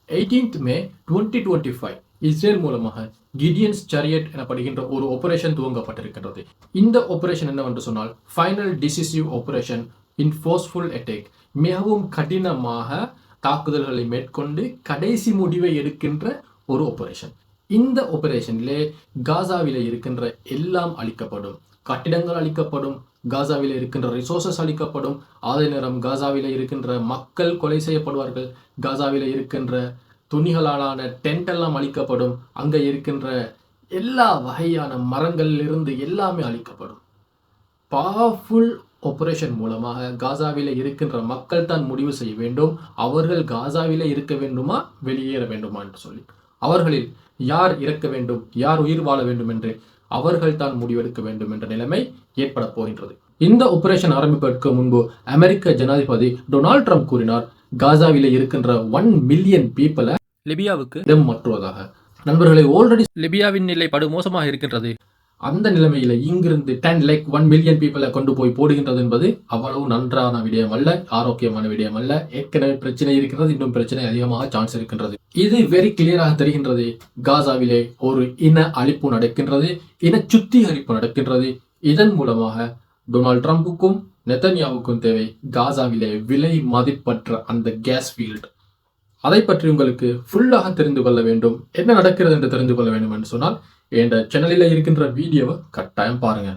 18th மே 2025 Israel மூலமாக Gideons chariot எனப்படுகின்ற ஒரு ஆபரேஷன் துவங்கப்பட்டிருக்கின்றது. இந்த ஆபரேஷன் என்னவென்று சொன்னால் ஃபைனல் டிசிசிவ் ஆபரேஷன் இன் ஃபோர்ஸ்ஃபுல் அட்டாக், மிகவும் கடினமாக தாக்குதல்களை மேற்கொண்டு கடைசி முடிவை எடுக்கின்ற ஒரு ஆபரேஷன். இந்த ஆபரேஷனிலே காசாவிலே இருக்கின்ற எல்லாம் அழிக்கப்படும், கட்டிடங்கள் அழிக்கப்படும், காசாவிலே இருக்கின்ற ரிசோர்சஸ் அழிக்கப்படும், அதே நேரம் காசாவிலே இருக்கின்ற மக்கள் கொலை செய்யப்படுவார்கள், காசாவிலே இருக்கின்ற துணிகளாலான டென்ட் எல்லாம் அழிக்கப்படும், அங்கே இருக்கின்ற எல்லா வகையான மரங்களிலிருந்து எல்லாமே அழிக்கப்படும். பவர்ஃபுல் ஆபரேஷன் மூலமாக காசாவிலே இருக்கின்ற மக்கள் தான் முடிவு செய்ய வேண்டும், அவர்கள் காசாவிலே இருக்க வேண்டுமா வெளியேற வேண்டுமா என்று சொல்லி. அவர்களில் யார் இறக்க வேண்டும், யார் உயிர் வாழ வேண்டும் என்று அவர்கள் தான் முடிவெடுக்க வேண்டும் என்ற நிலைமை ஏற்பட போகின்றது. இந்த ஆபரேஷன் ஆரம்பிப்பதற்கு முன்பு அமெரிக்க ஜனாதிபதி டொனால்ட் ட்ரம்ப் கூறினார், காசாவிலே இருக்கின்ற 1 மில்லியன் பீப்புளை லிபியாவுக்கு இடம் மாற்றுவதாக. நண்பர்களே, ஆல்ரெடி லிபியாவின் நிலை படுமோசமாக இருக்கின்றது. அந்த நிலைமையில இங்கிருந்து 1 மில்லியன் பீப்புளை கொண்டு போய் போடுகின்றது என்பது அவ்வளவு நன்றான விடயம் அல்ல, ஆரோக்கியமான விடயம் அல்ல. ஏற்கனவே பிரச்சனை இருக்கிறது, இன்னும் பிரச்சனை அதிகமாக சான்ஸ் இருக்கின்றது. இது வெரி கிளியராக தெரிகின்றது. காசாவிலே ஒரு இன அழிப்பு நடக்கின்றது, இன சுத்திகரிப்பு நடக்கின்றது. இதன் மூலமாக டொனால்ட் ட்ரம்புக்கும் நெதன்யாவுக்கும் தேவை காசாவிலே விலை மதிப்பற்ற அந்த கேஸ் ஃபீல்டு. அதை பற்றி உங்களுக்கு ஃபுல்லாக தெரிந்து கொள்ள வேண்டும், என்ன நடக்கிறது என்று தெரிந்து கொள்ள வேண்டும் என்று சொன்னால் இந்த சேனலில் இருக்கின்ற வீடியோவை கட்டாயம் பாருங்க.